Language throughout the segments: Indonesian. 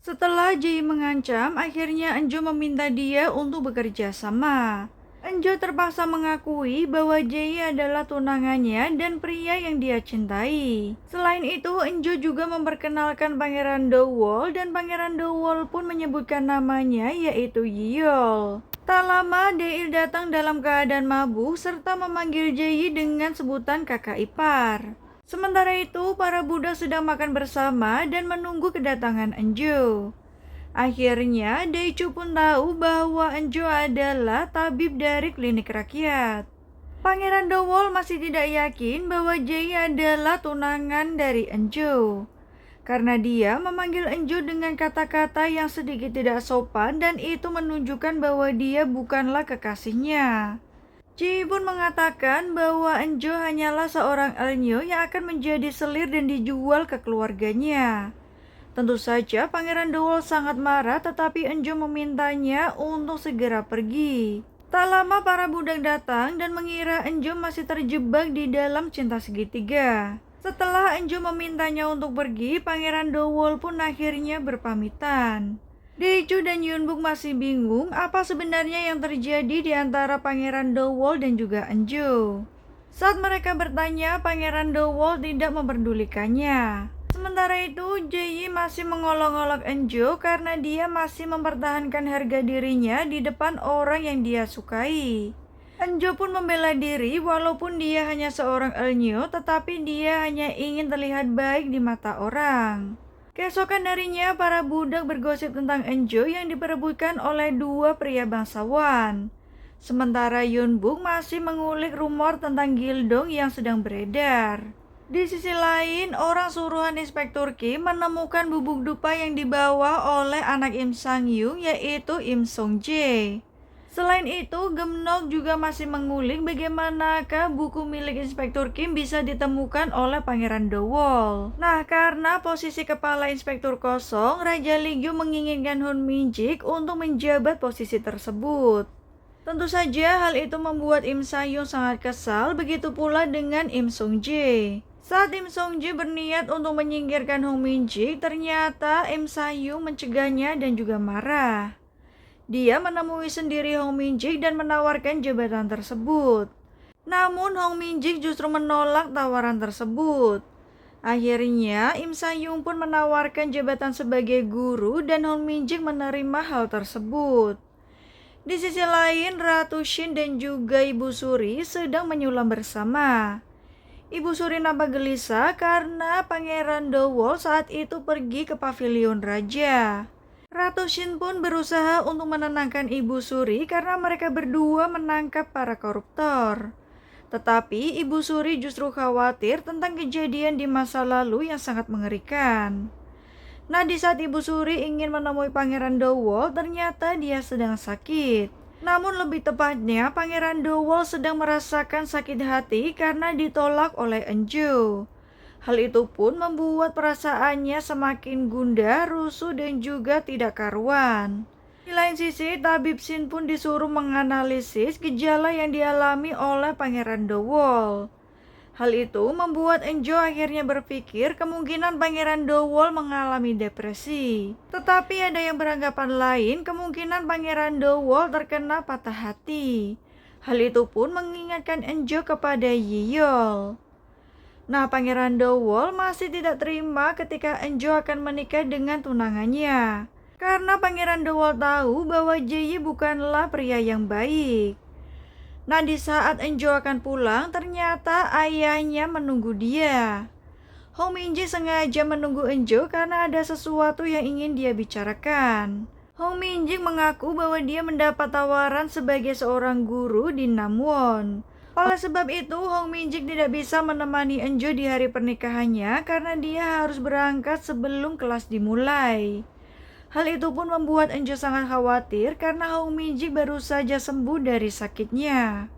Setelah Jay mengancam, akhirnya Enjo meminta dia untuk bekerja sama. Enjo terpaksa mengakui bahwa Jay adalah tunangannya dan pria yang dia cintai. Selain itu, Enjo juga memperkenalkan Pangeran Dowol dan Pangeran Dowol pun menyebutkan namanya yaitu Yeol. Tak lama, Deil datang dalam keadaan mabuk serta memanggil Jay dengan sebutan kakak ipar. Sementara itu, para budak sedang makan bersama dan menunggu kedatangan Enjo. Akhirnya, Daichu pun tahu bahwa Enjo adalah tabib dari klinik rakyat. Pangeran Dowol masih tidak yakin bahwa Jay adalah tunangan dari Enjo. Karena dia memanggil Enjo dengan kata-kata yang sedikit tidak sopan dan itu menunjukkan bahwa dia bukanlah kekasihnya. Ji pun mengatakan bahwa Enjo hanyalah seorang Elnyo yang akan menjadi selir dan dijual ke keluarganya. Tentu saja Pangeran Dowol sangat marah tetapi Enjo memintanya untuk segera pergi. Tak lama para budak datang dan mengira Enjo masih terjebak di dalam cinta segitiga. Setelah Enjo memintanya untuk pergi, Pangeran Dowol pun akhirnya berpamitan. Daeju dan Yunbuk masih bingung apa sebenarnya yang terjadi di antara Pangeran Dowol dan juga Enjo. Saat mereka bertanya, Pangeran Dowol tidak memperdulikannya. Sementara itu, Jae masih mengolok-olok Enjo karena dia masih mempertahankan harga dirinya di depan orang yang dia sukai. Enjo pun membela diri walaupun dia hanya seorang Elnyo, tetapi dia hanya ingin terlihat baik di mata orang. Keesokan harinya, para budak bergosip tentang Enjo yang diperebutkan oleh dua pria bangsawan. Sementara Yunbuk masih mengulik rumor tentang Gildong yang sedang beredar. Di sisi lain, orang suruhan Inspektur Kim menemukan bubuk dupa yang dibawa oleh anak Im Sang-yung yaitu Im Song-jae. Selain itu, Gemnok juga masih mengulik bagaimanakah buku milik Inspektur Kim bisa ditemukan oleh Pangeran Dowol. Nah, karena posisi kepala inspektur kosong, Raja Ligyu menginginkan Hun Minjik untuk menjabat posisi tersebut. Tentu saja hal itu membuat Im Sang-yung sangat kesal, begitu pula dengan Im Song-jae. Saat Im Song-jae berniat untuk menyingkirkan Hong Minjik, ternyata Im Sang-yung mencegahnya dan juga marah. Dia menemui sendiri Hong Minjik dan menawarkan jabatan tersebut. Namun Hong Minjik justru menolak tawaran tersebut. Akhirnya Im Sang-yung pun menawarkan jabatan sebagai guru dan Hong Minjik menerima hal tersebut. Di sisi lain, Ratu Shin dan juga Ibu Suri sedang menyulam bersama. Ibu Suri nampak gelisah karena Pangeran Dowol saat itu pergi ke pavilion raja. Ratu Shin pun berusaha untuk menenangkan Ibu Suri karena mereka berdua menangkap para koruptor. Tetapi Ibu Suri justru khawatir tentang kejadian di masa lalu yang sangat mengerikan. Nah, di saat Ibu Suri ingin menemui Pangeran Dowol, ternyata dia sedang sakit. Namun lebih tepatnya, Pangeran Dowol sedang merasakan sakit hati karena ditolak oleh Enjo. Hal itu pun membuat perasaannya semakin gundah, rusuh, dan juga tidak karuan. Di lain sisi, Tabib Shin pun disuruh menganalisis gejala yang dialami oleh Pangeran Dowol. Hal itu membuat Enjo akhirnya berpikir kemungkinan Pangeran Dowol mengalami depresi. Tetapi ada yang beranggapan lain, kemungkinan Pangeran Dowol terkena patah hati. Hal itu pun mengingatkan Enjo kepada Yeol. Nah, Pangeran Dowol masih tidak terima ketika Enjo akan menikah dengan tunangannya. Karena Pangeran Dowol tahu bahwa Jae bukanlah pria yang baik. Nah, di saat Enjo akan pulang, ternyata ayahnya menunggu dia. Hong Minjik sengaja menunggu Enjo karena ada sesuatu yang ingin dia bicarakan. Hong Minjik mengaku bahwa dia mendapat tawaran sebagai seorang guru di Namwon. Oleh sebab itu, Hong Minjik tidak bisa menemani Enjo di hari pernikahannya karena dia harus berangkat sebelum kelas dimulai. Hal itu pun membuat Enjo sangat khawatir karena Hong Minjik baru saja sembuh dari sakitnya.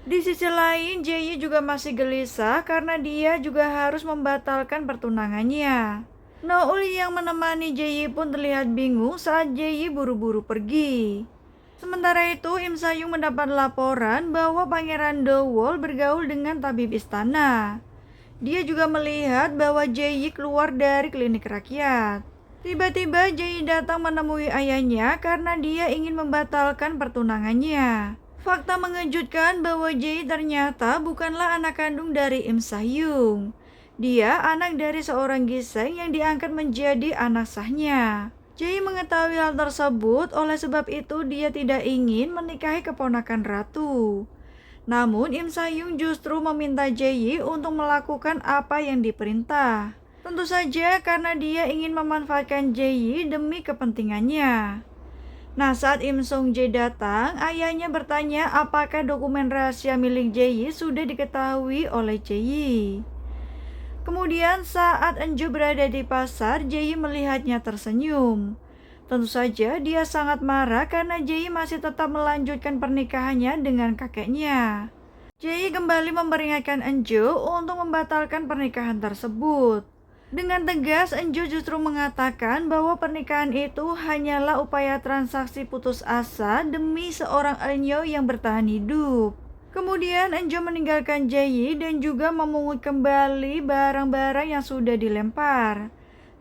Di sisi lain, Jae juga masih gelisah karena dia juga harus membatalkan pertunangannya. Noul yang menemani Jae pun terlihat bingung saat Jae buru-buru pergi. Sementara itu, Im Sang-yung mendapat laporan bahwa Pangeran Dowol bergaul dengan tabib istana. Dia juga melihat bahwa Jae keluar dari klinik rakyat. Tiba-tiba Jae datang menemui ayahnya karena dia ingin membatalkan pertunangannya. Fakta mengejutkan bahwa Jae ternyata bukanlah anak kandung dari Im Sahyung. Dia anak dari seorang giseng yang diangkat menjadi anak sahnya. Jae mengetahui hal tersebut, oleh sebab itu dia tidak ingin menikahi keponakan ratu. Namun Im Sahyung justru meminta Jae untuk melakukan apa yang diperintah. Tentu saja karena dia ingin memanfaatkan Jae demi kepentingannya. Nah, saat Im Sung Jae datang, ayahnya bertanya apakah dokumen rahasia milik Jae sudah diketahui oleh Jae. Kemudian saat Enjo berada di pasar, Jae melihatnya tersenyum. Tentu saja dia sangat marah karena Jae masih tetap melanjutkan pernikahannya dengan kakeknya. Jae kembali memperingatkan Enjo untuk membatalkan pernikahan tersebut. Dengan tegas, Enjo justru mengatakan bahwa pernikahan itu hanyalah upaya transaksi putus asa demi seorang Eunyo yang bertahan hidup. Kemudian Enjo meninggalkan Jae dan juga memungut kembali barang-barang yang sudah dilempar.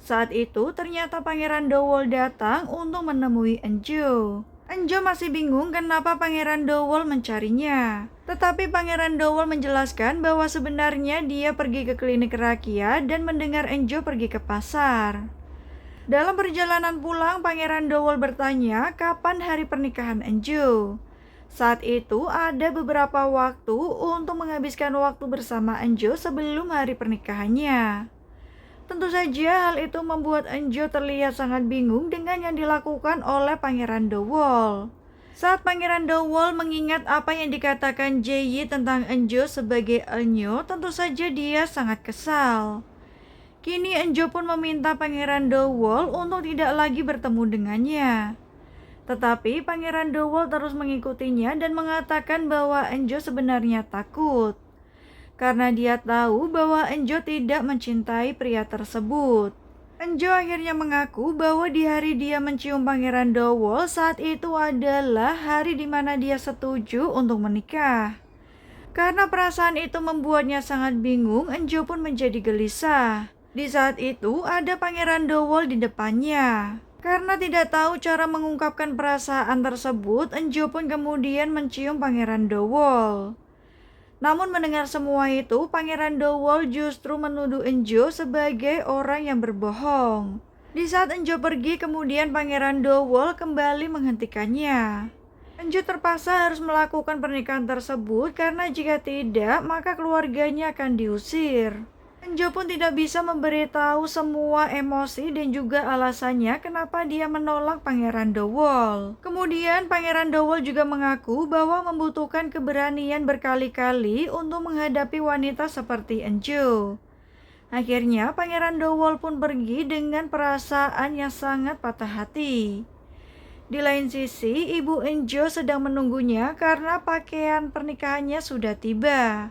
Saat itu ternyata Pangeran Dowol datang untuk menemui Enjo. Enjo masih bingung kenapa Pangeran Dowol mencarinya. Tetapi Pangeran Dowol menjelaskan bahwa sebenarnya dia pergi ke klinik rakyat dan mendengar Enjo pergi ke pasar. Dalam perjalanan pulang, Pangeran Dowol bertanya kapan hari pernikahan Enjo. Saat itu ada beberapa waktu untuk menghabiskan waktu bersama Enjo sebelum hari pernikahannya. Tentu saja hal itu membuat Enjo terlihat sangat bingung dengan yang dilakukan oleh Pangeran Dowol. Saat Pangeran Dowol mengingat apa yang dikatakan Jae tentang Enjo sebagai Eunyo, tentu saja dia sangat kesal. Kini Enjo pun meminta Pangeran Dowol untuk tidak lagi bertemu dengannya. Tetapi Pangeran Dowol terus mengikutinya dan mengatakan bahwa Enjo sebenarnya takut. Karena dia tahu bahwa Enjo tidak mencintai pria tersebut. Enjo akhirnya mengaku bahwa di hari dia mencium Pangeran Dowol, saat itu adalah hari di mana dia setuju untuk menikah. Karena perasaan itu membuatnya sangat bingung, Enjo pun menjadi gelisah. Di saat itu ada Pangeran Dowol di depannya. Karena tidak tahu cara mengungkapkan perasaan tersebut, Enjo pun kemudian mencium Pangeran Dowol. Namun mendengar semua itu, Pangeran Dowol justru menuduh Enjo sebagai orang yang berbohong. Di saat Enjo pergi, kemudian Pangeran Dowol kembali menghentikannya. Enjo terpaksa harus melakukan pernikahan tersebut karena jika tidak, maka keluarganya akan diusir. Enjo pun tidak bisa memberitahu semua emosi dan juga alasannya kenapa dia menolak Pangeran Dowol. Kemudian Pangeran Dowol juga mengaku bahwa membutuhkan keberanian berkali-kali untuk menghadapi wanita seperti Enjo. Akhirnya Pangeran Dowol pun pergi dengan perasaan yang sangat patah hati. Di lain sisi, ibu Enjo sedang menunggunya karena pakaian pernikahannya sudah tiba.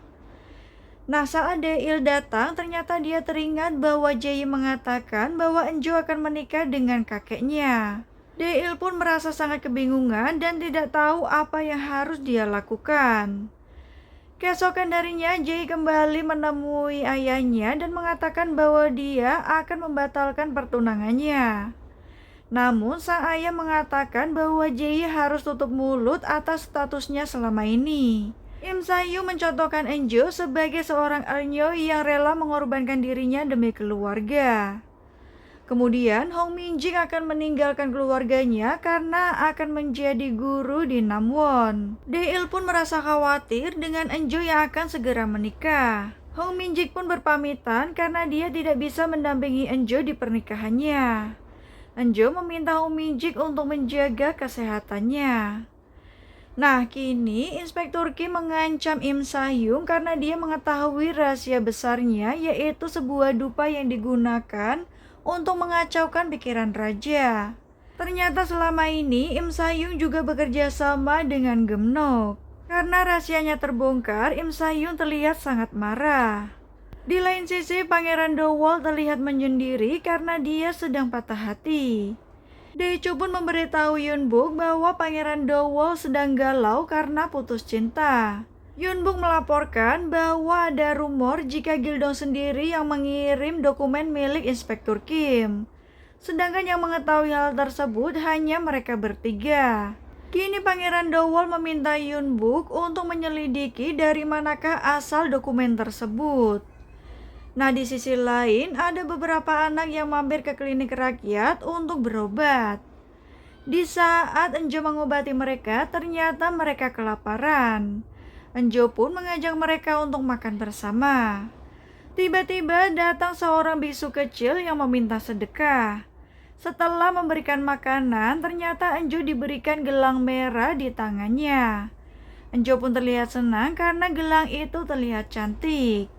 Nah, saat Daeil datang, ternyata dia teringat bahwa Jae mengatakan bahwa Enjo akan menikah dengan kakeknya. Daeil pun merasa sangat kebingungan dan tidak tahu apa yang harus dia lakukan. Keesokan harinya, Jae kembali menemui ayahnya dan mengatakan bahwa dia akan membatalkan pertunangannya. Namun, sang ayah mengatakan bahwa Jae harus tutup mulut atas statusnya selama ini. Im Sahyung mencontohkan Enjo sebagai seorang Eunyo yang rela mengorbankan dirinya demi keluarga. Kemudian Hong Minjik akan meninggalkan keluarganya karena akan menjadi guru di Namwon. Daeil pun merasa khawatir dengan Enjo yang akan segera menikah. Hong Minjik pun berpamitan karena dia tidak bisa mendampingi Enjo di pernikahannya. Enjo meminta Hong Minjik untuk menjaga kesehatannya. Nah, kini Inspektur Kim mengancam Im Sahyung karena dia mengetahui rahasia besarnya, yaitu sebuah dupa yang digunakan untuk mengacaukan pikiran raja. Ternyata selama ini Im Sahyung juga bekerja sama dengan Gemnok. Karena rahasianya terbongkar, Im Sahyung terlihat sangat marah. Di lain sisi, Pangeran Dowol terlihat menyendiri karena dia sedang patah hati. Daechu pun memberitahu Yunbuk bahwa Pangeran Dowol sedang galau karena putus cinta. Yunbuk melaporkan bahwa ada rumor jika Gildong sendiri yang mengirim dokumen milik Inspektur Kim. Sedangkan yang mengetahui hal tersebut hanya mereka bertiga. Kini Pangeran Dowol meminta Yunbuk untuk menyelidiki dari manakah asal dokumen tersebut. Nah, di sisi lain ada beberapa anak yang mampir ke klinik rakyat untuk berobat. Di saat Enjo mengobati mereka, ternyata mereka kelaparan. Enjo pun mengajak mereka untuk makan bersama. Tiba-tiba datang seorang bisu kecil yang meminta sedekah. Setelah memberikan makanan, ternyata Enjo diberikan gelang merah di tangannya. Enjo pun terlihat senang karena gelang itu terlihat cantik.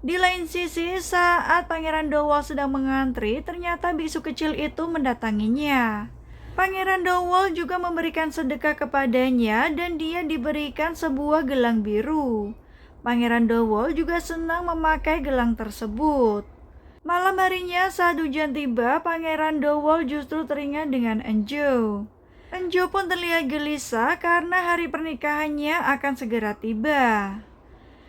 Di lain sisi, saat Pangeran Dowol sedang mengantri, ternyata bisu kecil itu mendatanginya. Pangeran Dowol juga memberikan sedekah kepadanya dan dia diberikan sebuah gelang biru. Pangeran Dowol juga senang memakai gelang tersebut. Malam harinya saat hujan tiba, Pangeran Dowol justru teringat dengan Enjo. Enjo pun terlihat gelisah karena hari pernikahannya akan segera tiba.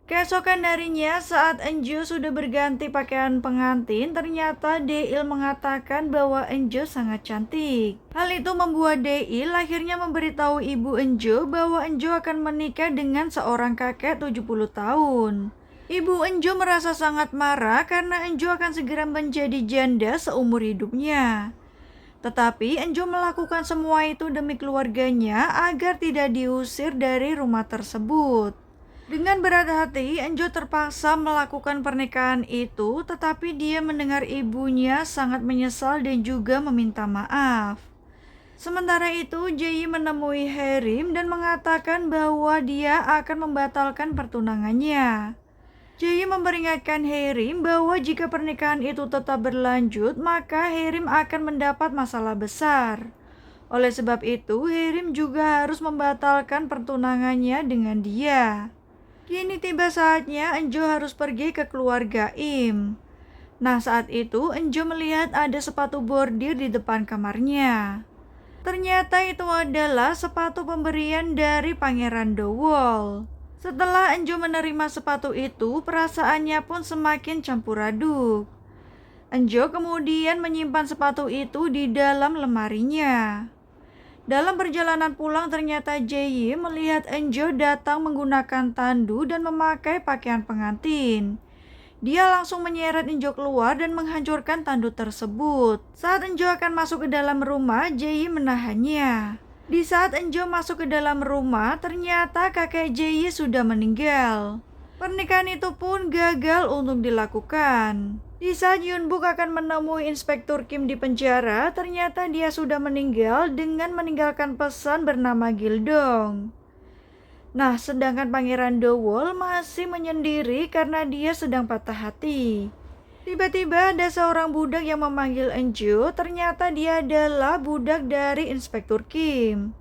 Keesokan harinya saat Enjo sudah berganti pakaian pengantin, ternyata Deil mengatakan bahwa Enjo sangat cantik. Hal itu membuat Deil akhirnya memberitahu ibu Enjo bahwa Enjo akan menikah dengan seorang kakek 70 tahun. Ibu Enjo merasa sangat marah karena Enjo akan segera menjadi janda seumur hidupnya. Tetapi Enjo melakukan semua itu demi keluarganya agar tidak diusir dari rumah tersebut. Dengan berat hati, Enjo terpaksa melakukan pernikahan itu, tetapi dia mendengar ibunya sangat menyesal dan juga meminta maaf. Sementara itu, Jae menemui Haerim dan mengatakan bahwa dia akan membatalkan pertunangannya. Jae memperingatkan Haerim bahwa jika pernikahan itu tetap berlanjut, maka Haerim akan mendapat masalah besar. Oleh sebab itu, Haerim juga harus membatalkan pertunangannya dengan dia. Kini tiba saatnya Enjo harus pergi ke keluarga Im. Nah, saat itu Enjo melihat ada sepatu bordir di depan kamarnya. Ternyata itu adalah sepatu pemberian dari Pangeran Dowol. Setelah Enjo menerima sepatu itu, perasaannya pun semakin campur aduk. Enjo kemudian menyimpan sepatu itu di dalam lemarinya. Dalam perjalanan pulang, ternyata Jae melihat Enjo datang menggunakan tandu dan memakai pakaian pengantin. Dia langsung menyeret Enjo keluar dan menghancurkan tandu tersebut. Saat Enjo akan masuk ke dalam rumah, Jae menahannya. Di saat Enjo masuk ke dalam rumah, ternyata kakek Jae sudah meninggal. Pernikahan itu pun gagal untuk dilakukan. Di saat Yunbuk akan menemui Inspektur Kim di penjara, ternyata dia sudah meninggal dengan meninggalkan pesan bernama Gildong. Nah, sedangkan Pangeran Dowol masih menyendiri karena dia sedang patah hati. Tiba-tiba ada seorang budak yang memanggil Enjo, ternyata dia adalah budak dari Inspektur Kim.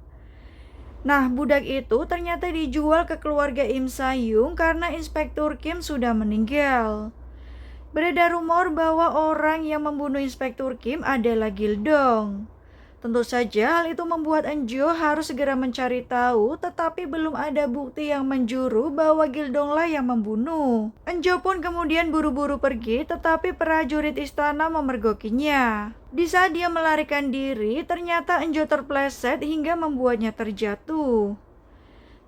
Nah, budak itu ternyata dijual ke keluarga Im Sayung karena Inspektur Kim sudah meninggal. Beredar rumor bahwa orang yang membunuh Inspektur Kim adalah Gildong. Tentu saja hal itu membuat Enjo harus segera mencari tahu, tetapi belum ada bukti yang menjuru bahwa Gildonglah yang membunuh. Enjo pun kemudian buru-buru pergi, tetapi prajurit istana memergokinya. Di saat dia melarikan diri, ternyata Enjo terpleset hingga membuatnya terjatuh.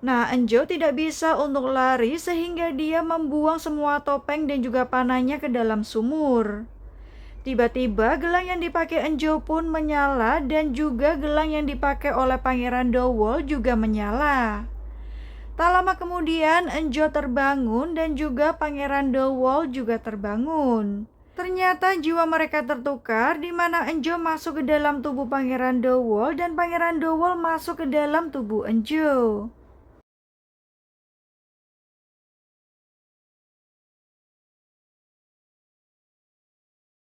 Nah, Enjo tidak bisa untuk lari sehingga dia membuang semua topeng dan juga panahnya ke dalam sumur. Tiba-tiba gelang yang dipakai Enjo pun menyala dan juga gelang yang dipakai oleh Pangeran Dowol juga menyala. Tak lama kemudian Enjo terbangun dan juga Pangeran Dowol juga terbangun. Ternyata jiwa mereka tertukar di mana Enjo masuk ke dalam tubuh Pangeran Dowol dan Pangeran Dowol masuk ke dalam tubuh Enjo.